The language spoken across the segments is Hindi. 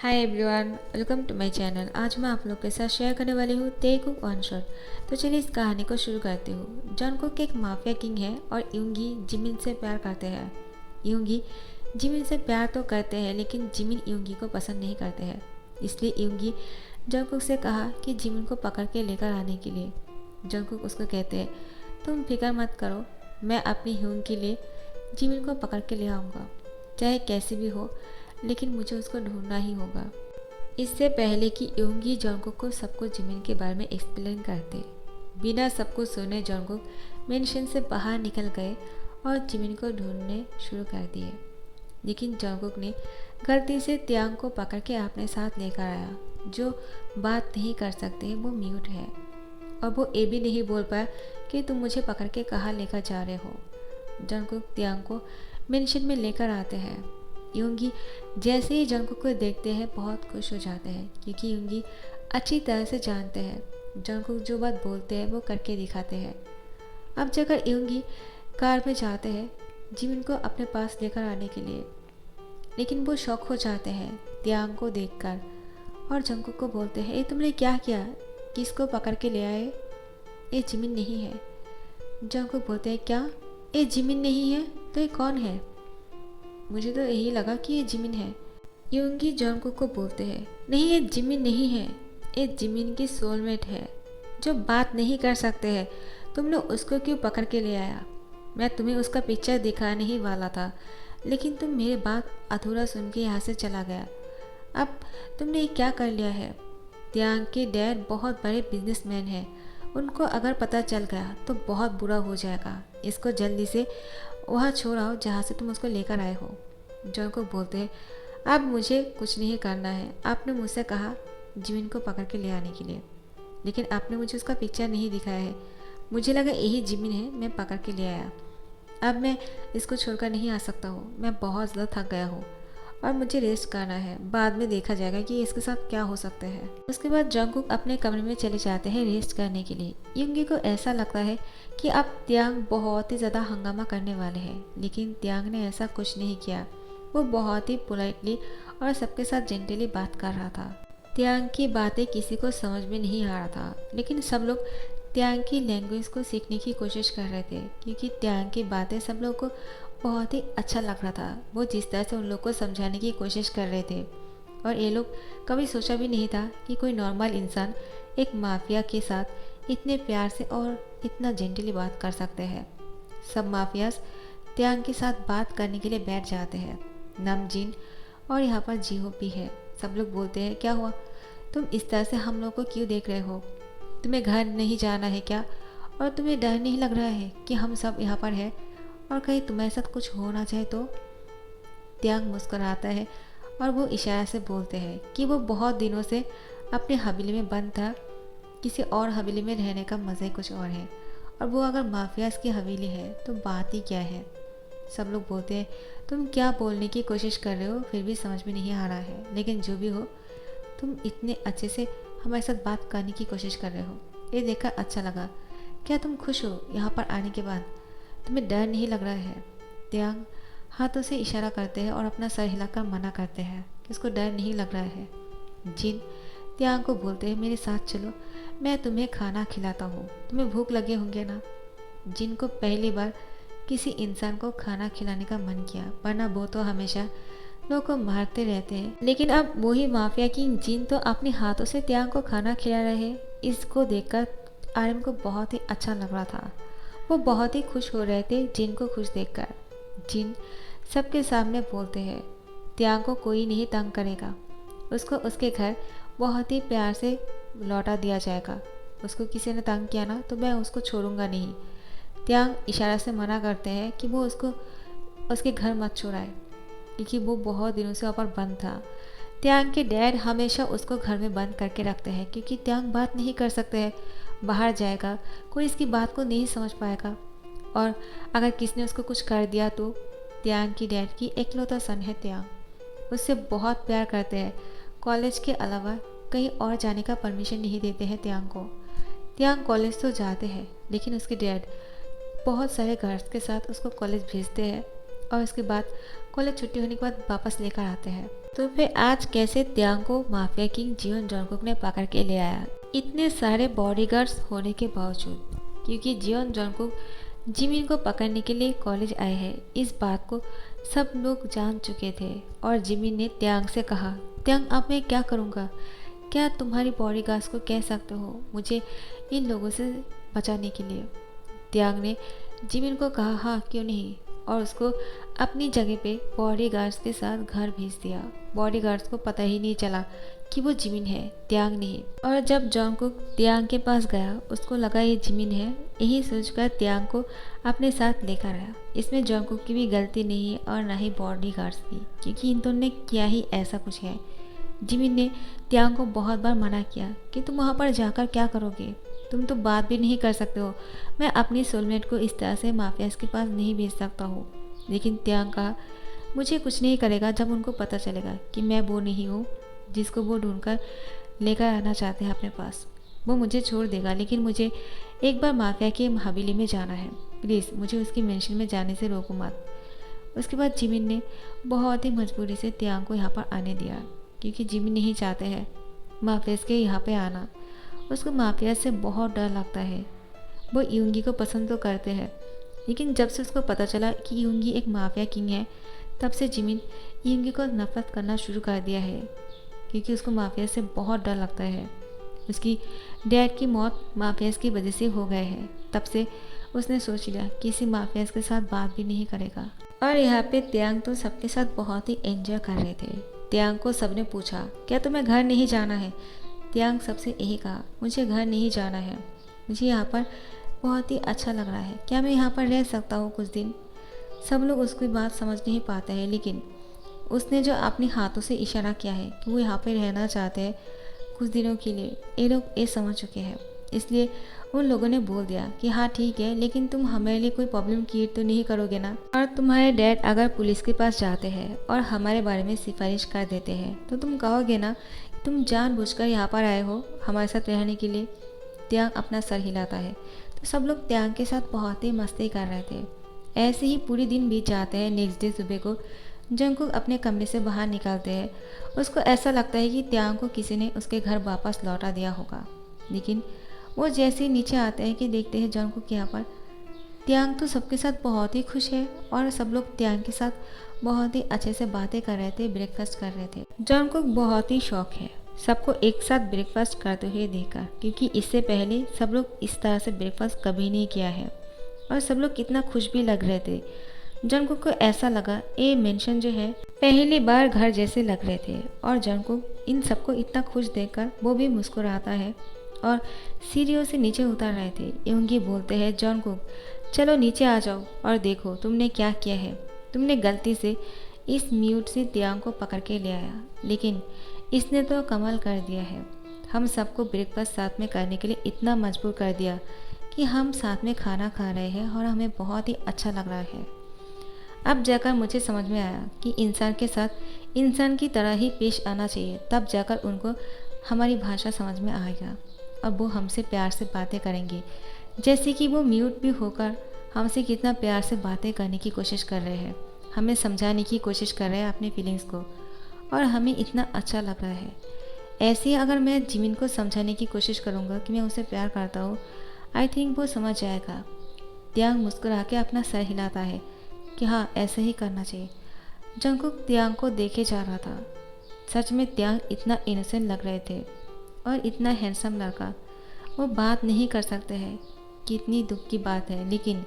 Hi everyone, welcome to my channel. आज मैं आप लोग के साथ शेयर करने वाली हूँ तेकुक वन शॉट। तो चलिए इस कहानी को शुरू करती हूँ। जॉनकुक एक माफिया किंग है और यूंगी जिमिन से प्यार करते हैं। यूंगी जिमिन से प्यार तो करते हैं, लेकिन जिमिन यूंगी को पसंद नहीं करते हैं। इसलिए यूंगी जॉनकुक से कहा कि जिमिन को पकड़ के लेकर आने के लिए। जॉनकुक उसको कहते हैं, तुम फिक्र मत करो, मैं अपनी ह्यूंग के लिए जिमिन को पकड़ के ले आऊँगा, चाहे कैसी भी हो, लेकिन मुझे उसको ढूंढना ही होगा। इससे पहले कि यूंगी जॉनकुक को सब कुछ जिमिन के बारे में एक्सप्लेन करते, बिना सब कुछ सुने जॉनकुक मेंशन से बाहर निकल गए और जिमिन को ढूंढने शुरू कर दिए। लेकिन जॉनकुक ने गलती से त्यांग को पकड़ के अपने साथ लेकर आया। जो बात नहीं कर सकते, वो म्यूट है और वो ये भी नहीं बोल पाया कि तुम मुझे पकड़ के कहाँ लेकर जा रहे हो। जॉनकुक त्यांग को मेंशन में लेकर आते हैं। यूंगी जैसे ही जॉनकुक को देखते हैं बहुत खुश हो जाते हैं, क्योंकि यूंगी अच्छी तरह से जानते हैं जॉनकुक जो बात बोलते हैं वो करके दिखाते हैं। अब जाकर यूंगी कार में जाते हैं जिमिन को अपने पास लेकर आने के लिए, लेकिन वो शॉक हो जाते हैं त्यांग को देखकर और जॉनकुक को बोलते हैं, ये तुमने क्या किया, किसको पकड़ के ले आए? ये जिमिन नहीं है। जॉनकुक बोलते हैं, क्या ये जिमिन नहीं है तो ये कौन है? मुझे तो यही लगा कि ये जिमिन है। यूंगी जॉनकुक को बोलते हैं, नहीं ये जिमिन नहीं है, ये जिमिन की सोलमेट है जो बात नहीं कर सकते हैं। तुमने उसको क्यों पकड़ के ले आया? मैं तुम्हें उसका पिक्चर दिखाने ही वाला था, लेकिन तुम मेरी बात अधूरा सुन के यहाँ से चला गया। अब तुमने ये क्या कर लिया है? त्यांग के डैड बहुत बड़े बिजनेसमैन हैं, उनको अगर पता चल गया तो बहुत बुरा हो जाएगा। इसको जल्दी से वहाँ छोड़ आओ जहाँ से तुम उसको लेकर आए हो। जॉनकुक बोलते हैं, अब मुझे कुछ नहीं करना है। आपने मुझसे कहा जिमिन को पकड़ के ले आने के लिए, लेकिन आपने मुझे उसका पिक्चर नहीं दिखाया है। मुझे लगा यही जिमिन है, मैं पकड़ के ले आया। अब मैं इसको छोड़कर नहीं आ सकता हूँ। मैं बहुत ज़्यादा थक गया हूँ और मुझे रेस्ट करना है। बाद में देखा जाएगा कि इसके साथ क्या हो सकता है। उसके बाद जॉनकुक अपने कमरे में चले जाते हैं रेस्ट करने के लिए। यूंगी को ऐसा लगता है कि अब त्यांग बहुत ही ज़्यादा हंगामा करने वाले हैं, लेकिन त्यांग ने ऐसा कुछ नहीं किया। वो बहुत ही पोलाइटली और सबके साथ जेंटली बात कर रहा था। त्यांग की बातें किसी को समझ में नहीं आ रहा था, लेकिन सब लोग त्यांग की लैंग्वेज को सीखने की कोशिश कर रहे थे, क्योंकि त्यांग की बातें सब लोगों को बहुत ही अच्छा लग रहा था। वो जिस तरह से उन लोग को समझाने की कोशिश कर रहे थे, और ये लोग कभी सोचा भी नहीं था कि कोई नॉर्मल इंसान एक माफिया के साथ इतने प्यार से और इतना जेंटली बात कर सकते हैं। सब माफियाज त्यांग के साथ बात करने के लिए बैठ जाते हैं। नमजीन और यहाँ पर जीहो भी है। सब लोग बोलते हैं, क्या हुआ, तुम इस तरह से हम लोग को क्यों देख रहे हो? तुम्हें घर नहीं जाना है क्या? और तुम्हें डर नहीं लग रहा है कि हम सब यहाँ पर हैं और कहीं तुम्हारे साथ कुछ हो ना चाहे तो? त्यांग मुस्कुराता है और वो इशारा से बोलते हैं कि वो बहुत दिनों से अपने हवेली में बंद था। किसी और हवेली में रहने का मज़ा ही कुछ और है, और वो अगर माफियाज की हवेली है तो बात ही क्या है। सब लोग बोलते हैं, तुम क्या बोलने की कोशिश कर रहे हो, फिर भी समझ में नहीं आ रहा है, लेकिन जो भी हो, तुम इतने अच्छे से हमारे साथ बात करने की कोशिश कर रहे हो, ये देखकर अच्छा लगा। क्या तुम खुश हो यहाँ पर आने के बाद? तुम्हें डर नहीं लग रहा है? त्यांग हाथों से इशारा करते हैं और अपना सर हिलाकर मना करते हैं कि उसको डर नहीं लग रहा है। जिन त्यांग को बोलते हैं, मेरे साथ चलो, मैं तुम्हें खाना खिलाता हूँ, तुम्हें भूख लगे होंगे ना। जिन को पहली बार किसी इंसान को खाना खिलाने का मन किया, वरना वो तो हमेशा लोगों को मारते रहते हैं, लेकिन अब वही माफिया किंग जिन तो अपने हाथों से त्यांग को खाना खिला रहे हैं। इसको देखकर आर्यन को बहुत ही अच्छा लग रहा था। वो बहुत ही खुश हो रहे थे जिन को खुश देखकर। जिन सबके सामने बोलते हैं, त्यांग को कोई नहीं तंग करेगा, उसको उसके घर बहुत ही प्यार से लौटा दिया जाएगा। उसको किसी ने तंग किया ना तो मैं उसको छोड़ूंगा नहीं। त्यांग इशारा से मना करते हैं कि वो उसको उसके घर मत छोड़ाए, क्योंकि वो बहुत दिनों से वहाँ पर बंद था। त्यांग के डैड हमेशा उसको घर में बंद करके रखते हैं, क्योंकि त्यांग बात नहीं कर सकते हैं। बाहर जाएगा, कोई इसकी बात को नहीं समझ पाएगा, और अगर किसी ने उसको कुछ कर दिया तो त्यांग की डैड की एकलौता सन है त्यांग, उससे बहुत प्यार करते हैं। कॉलेज के अलावा कहीं और जाने का परमिशन नहीं देते हैं त्यांग को। त्यांग कॉलेज तो जाते हैं, लेकिन उसके डैड बहुत सारे गार्ड्स के साथ उसको कॉलेज भेजते हैं और उसके बाद कॉलेज छुट्टी होने के बाद वापस लेकर आते हैं। तो फिर आज कैसे त्यांग को माफिया किंग जियोन जॉनकुक ने पकड़ के ले आया, इतने सारे बॉडीगार्ड्स होने के बावजूद, क्योंकि जियोन जॉनकुक जिमिन को पकड़ने के लिए कॉलेज आए हैं। इस बात को सब लोग जान चुके थे और जिमिन ने त्यांग से कहा, त्यांग अब मैं क्या करूँगा, क्या तुम्हारी बॉडीगार्ड्स को कह सकते हो मुझे इन लोगों से बचाने के लिए। त्यांग ने जिमिन को कहा हाँ क्यों नहीं, और उसको अपनी जगह पे बॉडीगार्ड्स के साथ घर भेज दिया। बॉडीगार्ड्स को पता ही नहीं चला कि वो जिमिन है, त्यांग नहीं। और जब जॉनकुक त्यांग के पास गया उसको लगा ये जिमिन है, यही सोचकर त्यांग को अपने साथ लेकर आया। इसमें जॉनकुक की भी गलती नहीं है और ना ही बॉडीगार्ड्स की, क्योंकि इन दोनों ने किया ही ऐसा कुछ है। जिमिन ने त्यांग को बहुत बार मना किया कि तुम वहाँ पर जाकर क्या करोगे, तुम तो बात भी नहीं कर सकते हो, मैं अपनी सोलमेट को इस तरह से माफियाज के पास नहीं भेज सकता हूँ। लेकिन त्यांग कहा मुझे कुछ नहीं करेगा जब उनको पता चलेगा कि मैं वो नहीं हूँ जिसको वो ढूंढकर लेकर आना चाहते हैं अपने पास। वो मुझे छोड़ देगा, लेकिन मुझे एक बार माफिया की हवेली में जाना है, प्लीज़ मुझे उसकी मेंशन में जाने से रोको मत। उसके बाद जिमिन ने बहुत ही मजबूरी से त्यांग को यहाँ पर आने दिया, क्योंकि जिमिन नहीं चाहते हैं माफियाज के यहाँ पे आना। उसको माफिया से बहुत डर लगता है। वो यूंगी को पसंद तो करते हैं, लेकिन जब से उसको पता चला कि यूंगी एक माफिया किंग है, तब से जिमिन यूंगी को नफरत करना शुरू कर दिया है, क्योंकि उसको माफिया से बहुत डर लगता है। उसकी डैड की मौत माफियाज की वजह से हो गए है, तब से उसने सोच लिया किसी माफियाज के साथ बात भी नहीं करेगा। और यहाँ पे त्यांग तो सबके साथ बहुत ही एंजॉय कर रहे थे। त्यांग को सबने पूछा क्या तुम्हें घर नहीं जाना है। त्यांग सबसे यही कहा मुझे घर नहीं जाना है, मुझे यहाँ पर बहुत ही अच्छा लग रहा है, क्या मैं यहाँ पर रह सकता हूँ कुछ दिन। सब लोग उसकी बात समझ नहीं पाते हैं, लेकिन उसने जो अपने हाथों से इशारा किया है कि वो यहाँ पर रहना चाहते हैं कुछ दिनों के लिए, ये लोग ये समझ चुके हैं। इसलिए उन लोगों ने बोल दिया कि हाँ ठीक है, लेकिन तुम हमारे लिए कोई प्रॉब्लम क्रिएट तो नहीं करोगे ना। और तुम्हारे डैड अगर पुलिस के पास जाते हैं और हमारे बारे में सिफारिश कर देते हैं तो तुम कहोगे ना तुम जानबूझकर यहाँ पर आए हो हमारे साथ रहने के लिए। त्यांग अपना सर हिलाता है। तो सब लोग त्यांग के साथ बहुत ही मस्ती कर रहे थे। ऐसे ही पूरी दिन बीत जाते हैं। नेक्स्ट डे सुबह को जंगकुक अपने कमरे से बाहर निकलते हैं। उसको ऐसा लगता है कि त्यांग को किसी ने उसके घर वापस लौटा दिया होगा, लेकिन वो जैसे ही नीचे आते हैं कि देखते हैं जंगकुक यहाँ पर। त्यांग तो सबके साथ बहुत ही खुश है और सब लोग त्यांग के साथ बहुत ही अच्छे से बातें कर रहे थे, ब्रेकफास्ट कर रहे थे। जंगकुक बहुत ही शौक है सबको एक साथ ब्रेकफास्ट करते हुए देखकर, क्योंकि इससे पहले सब लोग इस तरह से ब्रेकफास्ट कभी नहीं किया है और सब लोग कितना खुश भी लग रहे थे। जंगकुक को ऐसा लगा ये मेंशन जो है पहली बार घर जैसे लग रहे थे, और जंगकुक इन सबको इतना खुश देखकर वो भी मुस्कुराता है और सीढ़ियों से नीचे उतर रहे थे। यूंगी बोलते हैं जंगकुक चलो नीचे आ जाओ और देखो तुमने क्या किया है, तुमने गलती से इस म्यूट से त्यांग को पकड़ के ले आया, लेकिन इसने तो कमाल कर दिया है। हम सबको ब्रेकफास्ट साथ में करने के लिए इतना मजबूर कर दिया कि हम साथ में खाना खा रहे हैं और हमें बहुत ही अच्छा लग रहा है। अब जाकर मुझे समझ में आया कि इंसान के साथ इंसान की तरह ही पेश आना चाहिए, तब जाकर उनको हमारी भाषा समझ में आएगा और वो हमसे प्यार से बातें करेंगे, जैसे कि वो म्यूट भी होकर हमसे कितना प्यार से बातें करने की कोशिश कर रहे हैं, हमें समझाने की कोशिश कर रहे हैं अपने फीलिंग्स को, और हमें इतना अच्छा लग रहा है। ऐसे ही अगर मैं जिमिन को समझाने की कोशिश करूँगा कि मैं उसे प्यार करता हूँ, आई थिंक वो समझ जाएगा। त्यांग मुस्कुरा के अपना सर हिलाता है कि हाँ ऐसे ही करना चाहिए। जंगकुक त्यांग को देखे जा रहा था। सच में त्यांग इतना इनोसेंट लग रहे थे और इतना हैंडसम लड़का। वो बात नहीं कर सकते हैं, कितनी दुख की बात है, लेकिन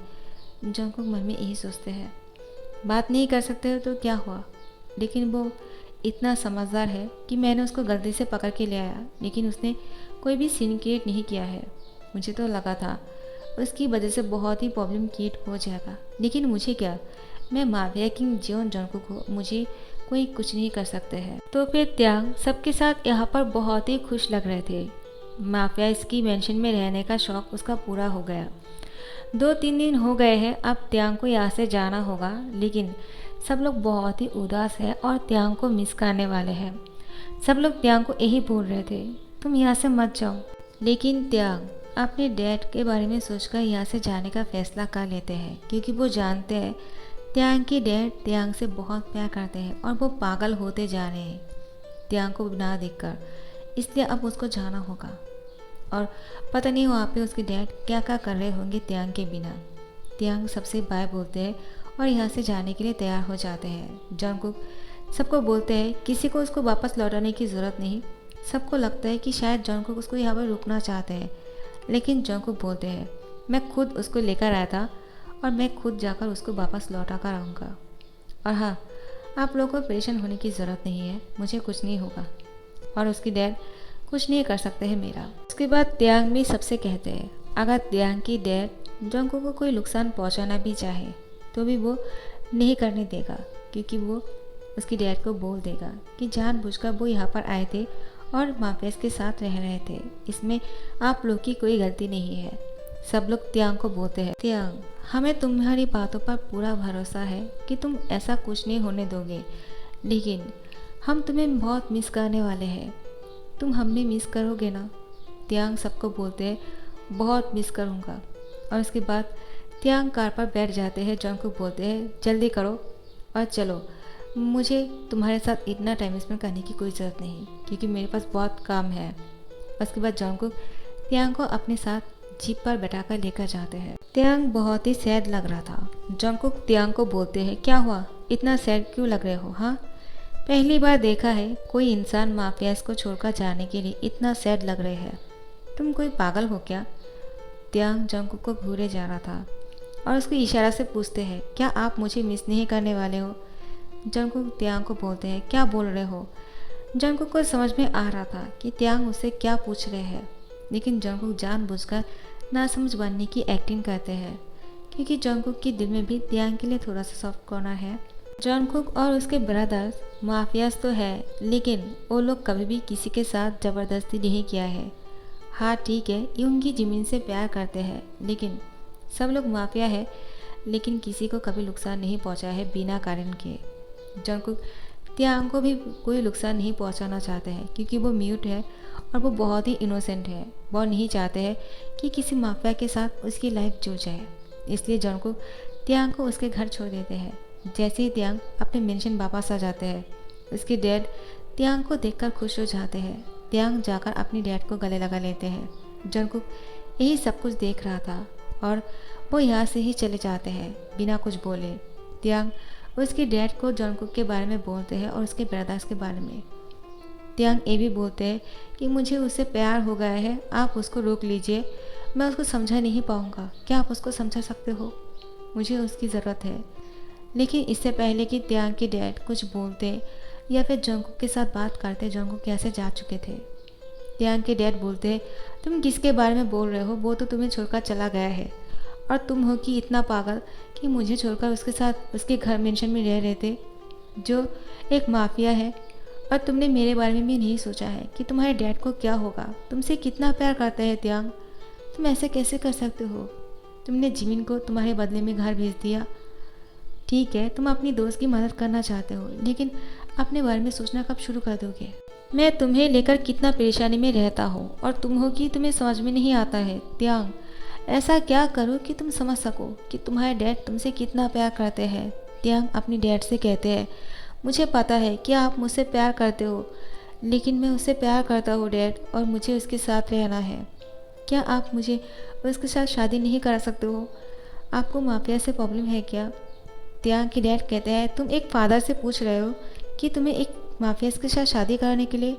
जंगकुक मन में यही सोचते हैं बात नहीं कर सकते तो क्या हुआ, लेकिन वो इतना समझदार है कि मैंने उसको गलती से पकड़ के ले आया, लेकिन उसने कोई भी सीन क्रिएट नहीं किया है। मुझे तो लगा था उसकी वजह से बहुत ही प्रॉब्लम क्रिएट हो जाएगा, लेकिन मुझे क्या, मैं माफिया किंग जियोन जंगकुक को मुझे कोई कुछ नहीं कर सकते हैं। तो फिर त्यांग सबके साथ यहाँ पर बहुत ही खुश लग रहे थे। माफिया इसकी मेंशन में रहने का शौक उसका पूरा हो गया। 2-3 दिन हो गए हैं, अब त्यांग को यहाँ से जाना होगा, लेकिन सब लोग बहुत ही उदास है और त्यांग को मिस करने वाले हैं। सब लोग त्यांग को यही बोल रहे थे तुम यहाँ से मत जाओ, लेकिन त्यांग अपने डैड के बारे में सोचकर यहाँ से जाने का फैसला कर लेते हैं, क्योंकि वो जानते हैं त्यांग की डैड त्यांग से बहुत प्यार करते हैं और वो पागल होते जा रहे हैं त्यांग को ना देखकर, इसलिए अब उसको जाना होगा। और पता नहीं वहाँ पे उसके डैड क्या क्या कर रहे होंगे त्यांग के बिना। त्यांग सबसे बाय बोलते हैं और यहाँ से जाने के लिए तैयार हो जाते हैं। जंगकुक सबको बोलते हैं किसी को उसको वापस लौटाने की ज़रूरत नहीं। सबको लगता है कि शायद जंगकुक उसको यहाँ पर रुकना चाहते हैं, लेकिन जंगकुक बोलते हैं मैं खुद उसको लेकर आया था और मैं खुद जाकर उसको वापस लौटा कर आऊँगा। और हाँ, आप लोगों को परेशान होने की ज़रूरत नहीं है, मुझे कुछ नहीं होगा और उसकी डैड कुछ नहीं कर सकते हैं मेरा। उसके बाद त्यांग भी सबसे कहते हैं अगर त्यांग की डैड जंगकुक को कोई नुकसान पहुंचाना भी चाहे तो भी वो नहीं करने देगा, क्योंकि वो उसकी डैड को बोल देगा कि जानबूझकर वो यहाँ पर आए थे और माफियाज के साथ रह रहे थे, इसमें आप लोग की कोई गलती नहीं है। सब लोग त्यांग को बोलते हैं त्यांग हमें तुम्हारी बातों पर पूरा भरोसा है कि तुम ऐसा कुछ नहीं होने दोगे, लेकिन हम तुम्हें बहुत मिस करने वाले हैं। तुम हमें मिस करोगे ना? त्यांग सबको बोलते हैं बहुत मिस करूँगा। और उसके बाद त्यांग कार पर बैठ जाते हैं। जंगकुक बोलते हैं जल्दी करो और चलो, मुझे तुम्हारे साथ इतना टाइम स्पेंड करने की कोई ज़रूरत नहीं, क्योंकि मेरे पास बहुत काम है। उसके बाद जंगकुक त्यांग को अपने साथ जीप पर बैठाकर लेकर जाते हैं। त्यांग बहुत ही सैड लग रहा था। जंगकुक त्यांग को बोलते हैं क्या हुआ, इतना सैड क्यों लग रहे हो? हाँ, पहली बार देखा है कोई इंसान माफियाज को छोड़कर जाने के लिए इतना सैड लग रहे हैं। तुम कोई पागल हो क्या? त्यांग जंगकुक को घूरे जा रहा था और उसको इशारा से पूछते हैं क्या आप मुझे मिस नहीं करने वाले हो? जंगकुक त्यांग को बोलते हैं क्या बोल रहे हो? जंगकुक को समझ में आ रहा था कि त्यांग उससे क्या पूछ रहे हैं, लेकिन जंगकुक जानबूझकर नासमझ बनने की एक्टिंग करते हैं, क्योंकि जंगकुक के दिल में भी त्यांग के लिए थोड़ा सा सॉफ्ट कॉर्नर है। जंगकुक और उसके ब्रदर्स माफियाज तो है, लेकिन वो लोग कभी भी किसी के साथ ज़बरदस्ती नहीं किया है। हाँ ठीक है, यूंगी जिमिन से प्यार करते हैं, लेकिन सब लोग माफिया है, लेकिन किसी को कभी नुकसान नहीं पहुंचा है बिना कारण के। जंगकुक त्यांग को भी कोई नुकसान नहीं पहुंचाना चाहते हैं, क्योंकि वो म्यूट है और वो बहुत ही इनोसेंट है। वो नहीं चाहते हैं कि किसी माफिया के साथ उसकी लाइफ जुड़ जाए, इसलिए जंगकुक त्यांग को उसके घर छोड़ देते हैं। जैसे ही त्यांग अपने मेंशन वापस आ जाते हैं, उसके डैड त्यांग को देखकर खुश हो जाते हैं। त्यांग जाकर अपनी डैड को गले लगा लेते हैं। जंगकुक यही सब कुछ देख रहा था और वो यहाँ से ही चले जाते हैं बिना कुछ बोले। त्यांग उसके डैड को जंगकुक के बारे में बोलते हैं और उसके ब्रदर्स के बारे में। त्यांग ये भी बोलते हैं कि मुझे उससे प्यार हो गया है, आप उसको रोक लीजिए, मैं उसको समझा नहीं पाऊँगा। क्या आप उसको समझा सकते हो? मुझे उसकी ज़रूरत है। लेकिन इससे पहले कि त्यांग के डैड कुछ बोलते या फिर जंगकुक के साथ बात करते, जंगकुक कैसे जा चुके थे। त्यांग के डैड बोलते हैं तुम किसके बारे में बोल रहे हो, वो तो तुम्हें छोड़कर चला गया है और तुम हो कि इतना पागल कि मुझे छोड़कर उसके साथ उसके घर मेंशन में रह रहे थे, जो एक माफिया है। और तुमने मेरे बारे में भी नहीं सोचा है कि तुम्हारे डैड को क्या होगा, तुमसे कितना प्यार करते हैं त्यांग, तुम ऐसे कैसे कर सकते हो? तुमने जिमिन को तुम्हारे बदले में घर भेज दिया। ठीक है, तुम अपनी दोस्त की मदद करना चाहते हो, लेकिन अपने बारे में सोचना कब शुरू कर दोगे? मैं तुम्हें लेकर कितना परेशानी में रहता हूँ और तुम हो कि तुम्हें समझ में नहीं आता है। त्यांग ऐसा क्या करो कि तुम समझ सको कि तुम्हारे डैड तुमसे कितना प्यार करते हैं। त्यांग अपनी डैड से कहते हैं मुझे पता है कि आप मुझसे प्यार करते हो, लेकिन मैं उससे प्यार करता हूँ डैड, और मुझे उसके साथ रहना है। क्या आप मुझे उसके साथ शादी नहीं करा सकते हो? आपको माफिया से प्रॉब्लम है क्या? त्यांग के डैड कहते हैं तुम एक फादर से पूछ रहे हो कि तुम्हें एक माफिया के साथ शादी कराने के लिए?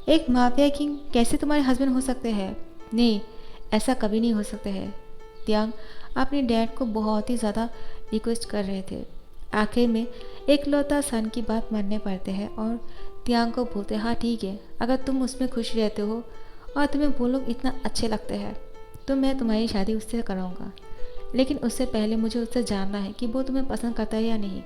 एक माफिया किंग कैसे तुम्हारे हस्बैंड हो सकते हैं? नहीं, ऐसा कभी नहीं हो सकता है। त्यांग अपने डैड को बहुत ही ज़्यादा रिक्वेस्ट कर रहे थे। आखिर में एकलौता सन की बात मानने पड़ते हैं और त्यांग को बोलते हाँ ठीक है, अगर तुम उसमें खुश रहते हो और तुम्हें वो लोग इतना अच्छे लगते हैं तो मैं तुम्हारी शादी उससे कराऊंगा, लेकिन उससे पहले मुझे उससे जानना है कि वो तुम्हें पसंद करता है या नहीं,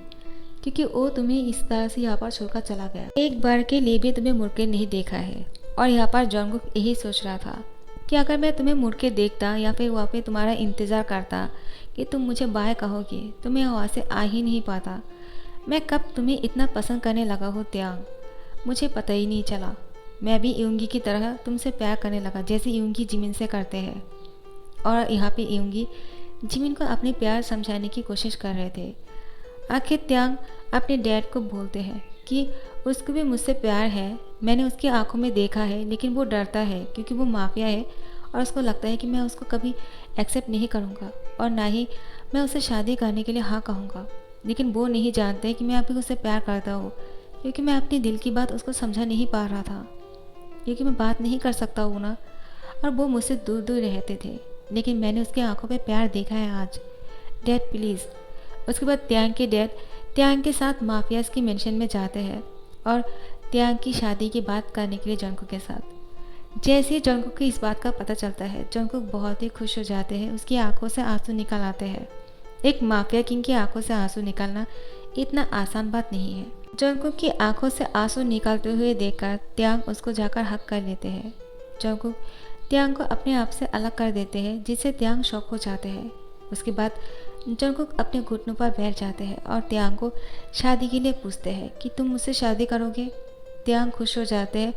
क्योंकि वो तुम्हें इस तरह से यहाँ पर छोड़कर चला गया। एक बार के लिए भी तुम्हें मुड़ के नहीं देखा है। और यहाँ पर जंगकुक यही सोच रहा था कि अगर मैं तुम्हें मुड़ के देखता या फिर वहाँ पे तुम्हारा इंतज़ार करता कि तुम मुझे बाय कहोगे, तो मैं वहाँ से आ ही नहीं पाता। मैं कब तुम्हें इतना पसंद करने लगा हो त्यांग, मुझे पता ही नहीं चला। मैं भी यूंगी की तरह तुमसे प्यार करने लगा, जैसे यूंगी जिमिन से करते हैं। और यहाँ पे यूंगी जिमिन को अपने प्यार समझाने की कोशिश कर रहे थे। आखिर त्यांग अपने डैड को बोलते हैं कि उसको भी मुझसे प्यार है, मैंने उसकी आंखों में देखा है, लेकिन वो डरता है क्योंकि वो माफिया है और उसको लगता है कि मैं उसको कभी एक्सेप्ट नहीं करूँगा और ना ही मैं उससे शादी करने के लिए हाँ कहूँगा। लेकिन वो नहीं जानते कि मैं अभी उससे प्यार करता हूँ, क्योंकि मैं अपने दिल की बात उसको समझा नहीं पा रहा था, क्योंकि मैं बात नहीं कर सकता हूँ ना, और वो मुझसे दूर दूर रहते थे। लेकिन मैंने उसकी आंखों पे प्यार देखा है आज। Dad please. उसके बाद त्यांग के डैड त्यांग के साथ माफियाज की मेंशन में जाते हैं और त्यांग की शादी की बात करने के लिए जंगकुक के साथ। जैसे ही जंगकुक को इस बात का पता चलता है, जंगकुक बहुत ही खुश हो जाते हैं, उसकी आंखों से आंसू निकल आते हैं। एक माफिया किंग की आंखों से आंसू निकालना इतना आसान बात नहीं है। जंगकुक की आंखों से आंसू निकालते हुए देखकर त्यांग उसको जाकर हक कर लेते हैं। जंगकुक त्यांग को अपने आप से अलग कर देते हैं, जिससे त्यांग शॉक हो जाते हैं। उसके बाद जंगकुक अपने घुटनों पर बैठ जाते हैं और त्यांग को शादी के लिए पूछते हैं कि तुम मुझसे शादी करोगे। त्यांग खुश हो जाते हैं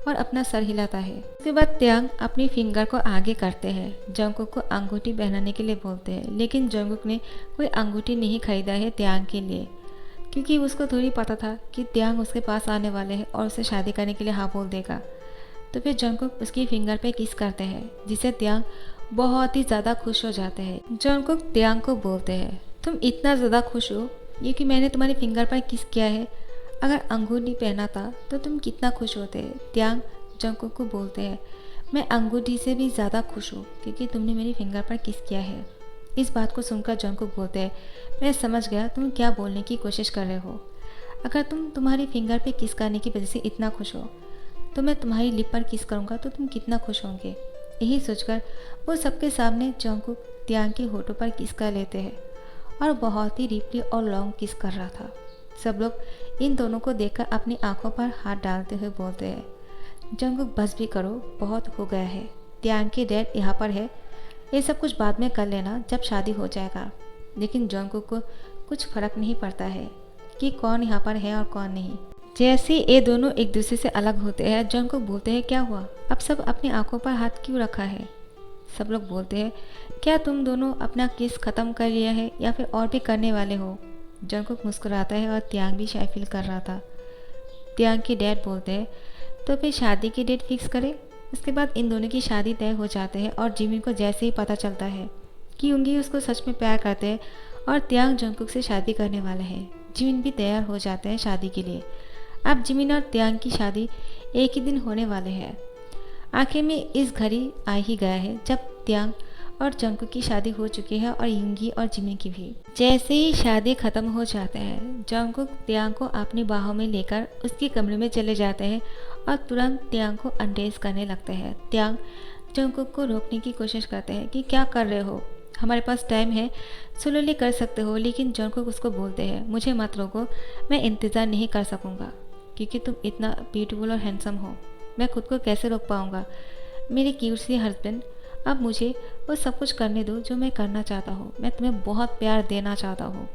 और अपना सर हिलाता है। उसके बाद त्यांग अपनी फिंगर को आगे करते हैं, जंगकुक को अंगूठी पहनाने के लिए बोलते हैं, लेकिन जंगकुक ने कोई अंगूठी नहीं खरीदा है त्यांग के लिए, क्योंकि उसको थोड़ी पता था कि त्यांग उसके पास आने वाले हैं और उसे शादी करने के लिए हाँ बोल देगा। तो फिर जंगकुक उसकी फिंगर पे किस करते हैं, जिससे त्यांग बहुत ही ज़्यादा खुश हो जाते हैं। जंगकुक त्यांग को बोलते हैं, तुम इतना ज़्यादा खुश हो क्योंकि मैंने तुम्हारी फिंगर पर किस किया है। अगर अंगूठी पहना था तो तुम कितना खुश होते। त्यांग जंगकुक को बोलते हैं, मैं अंगूठी से भी ज़्यादा खुश हूँ क्योंकि तुमने मेरी फिंगर पर किस किया है। इस बात को सुनकर जंगकुक बोलते हैं, मैं समझ गया तुम क्या बोलने की कोशिश कर रहे हो। अगर तुम तुम्हारी फिंगर पे किस करने की वजह से इतना खुश हो, तो मैं तुम्हारी लिप पर किस करूँगा तो तुम कितना खुश होंगे। यही सोचकर वो सबके सामने जंगकुक त्यांग के होठों पर किस कर लेते हैं और बहुत ही डीपली और लॉन्ग किस कर रहा था। सब लोग इन दोनों को देखकर अपनी आंखों पर हाथ डालते हुए बोलते हैं, जंगकुक बस भी करो, बहुत हो गया है। त्यांग के डैड यहाँ पर है, ये सब कुछ बाद में कर लेना जब शादी हो जाएगा। लेकिन जंगकुक को कुछ फर्क नहीं पड़ता है कि कौन यहाँ पर है और कौन नहीं। जैसे ये दोनों एक दूसरे से अलग होते हैं, जंगकुक बोलते हैं, क्या हुआ, अब सब अपनी आंखों पर हाथ क्यों रखा है। सब लोग बोलते हैं, क्या तुम दोनों अपना किस ख़त्म कर लिया है या फिर और भी करने वाले हो। जंगकुक मुस्कुराता है और त्यांग भी शाय फील कर रहा था। त्यांग के डैड बोलते हैं, तो फिर शादी की डेट फिक्स करें। उसके बाद इन दोनों की शादी तय हो जाते हैं और जिमिन को जैसे ही पता चलता है कि युंगी उसको सच में प्यार करते हैं और त्यांग जंगकुक से शादी करने वाले हैं, जिमिन भी तैयार हो जाते हैं शादी के लिए। अब जिमिन और त्यांग की शादी एक ही दिन होने वाले हैं। आखिर में इस घड़ी आ ही गया है जब त्यांग और जंगकुक की शादी हो चुकी है और युंगी और जिमिन की भी। जैसे ही शादी खत्म हो जाता है, जंगकुक त्यांग को अपनी बाहों में लेकर उसके कमरे में चले जाते हैं और तुरंत त्यांग को अनड्रेस करने लगते हैं। त्यांग जंगकुक को रोकने की कोशिश करते हैं कि क्या कर रहे हो, हमारे पास टाइम है, स्लोली कर सकते हो। लेकिन जंगकुक उसको बोलते हैं, मुझे मत रोको, मैं इंतज़ार नहीं कर सकूँगा क्योंकि तुम इतना ब्यूटीफुल और हैंडसम हो, मैं खुद को कैसे रोक पाऊँगा। मेरे क्यूट सी हस्बैंड, अब मुझे वो सब कुछ करने दो जो मैं करना चाहता हूँ। मैं तुम्हें बहुत प्यार देना चाहता हूँ।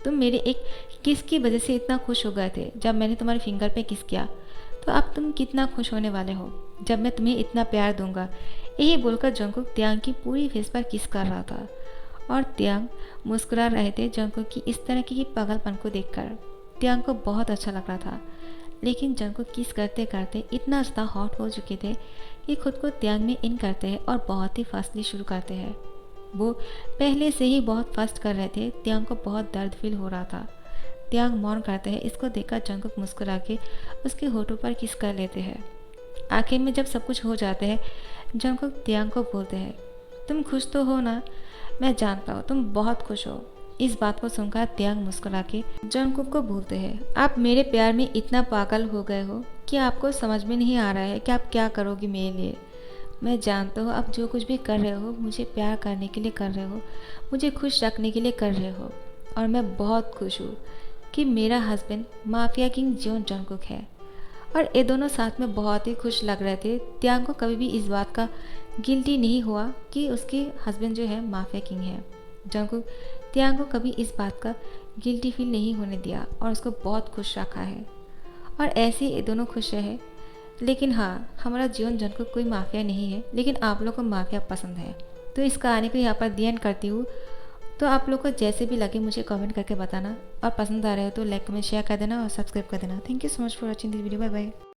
तुम मेरे एक किस की वजह से इतना खुश हो गए थे जब मैंने तुम्हारे फिंगर पे किस किया, तो अब तुम कितना खुश होने वाले हो जब मैं तुम्हें इतना प्यार दूंगा। यही बोलकर जंगकुक त्यांग की पूरी फेस पर किस कर रहा था और त्यांग मुस्कुरा रहे थे। जंगकुक की इस तरह की पागलपन को देखकर त्यांग को बहुत अच्छा लग रहा था, लेकिन जंगकुक किस करते करते इतना ज़्यादा हॉट हो चुके थे कि खुद को त्यांग में इन करते हैं और बहुत ही फास्टली शुरू करते हैं। वो पहले से ही बहुत फास्ट कर रहे थे। त्यांग को बहुत दर्द फील हो रहा था। त्यांग मौन करते हैं। इसको देखकर जंगकुक मुस्कुरा के उसके होठों पर किस कर लेते हैं। आखिर में जब सब कुछ हो जाते हैं, जंगकुक त्यांग को बोलते हैं, तुम खुश तो हो ना, मैं जानता हूँ तुम बहुत खुश हो। इस बात को सुनकर त्यांग मुस्कुरा के जंगकुक को बोलते हैं, आप मेरे प्यार में इतना पागल हो गए हो कि आपको समझ में नहीं आ रहा है कि आप क्या करोगी मेरे लिए। मैं जानता हूँ आप जो कुछ भी कर रहे हो मुझे प्यार करने के लिए कर रहे हो, मुझे खुश रखने के लिए कर रहे हो, और मैं बहुत खुश हूँ कि मेरा husband mafia king Jeon Jungkook है। और ये दोनों साथ में बहुत ही खुश लग रहे थे। त्यांग को कभी भी इस बात का गिल्टी नहीं हुआ कि उसके हस्बैंड जो है माफिया किंग है। जंगकुक त्यांग को कभी इस बात का गिल्टी फील नहीं होने दिया और उसको बहुत खुश रखा है, और ऐसे ये दोनों खुश रहे। लेकिन हाँ, हमारा जीवन जंगकुक कोई माफिया नहीं है, लेकिन आप लोग को माफिया पसंद है। तो इस कहानी को यहाँ पर दी एंड करती हूँ तो आप लोग को जैसे भी लगे मुझे कमेंट करके बताना, और पसंद आ रहे हो तो लाइक कमेंट शेयर कर देना और सब्सक्राइब कर देना। Thank you so much for watching this video. Bye bye.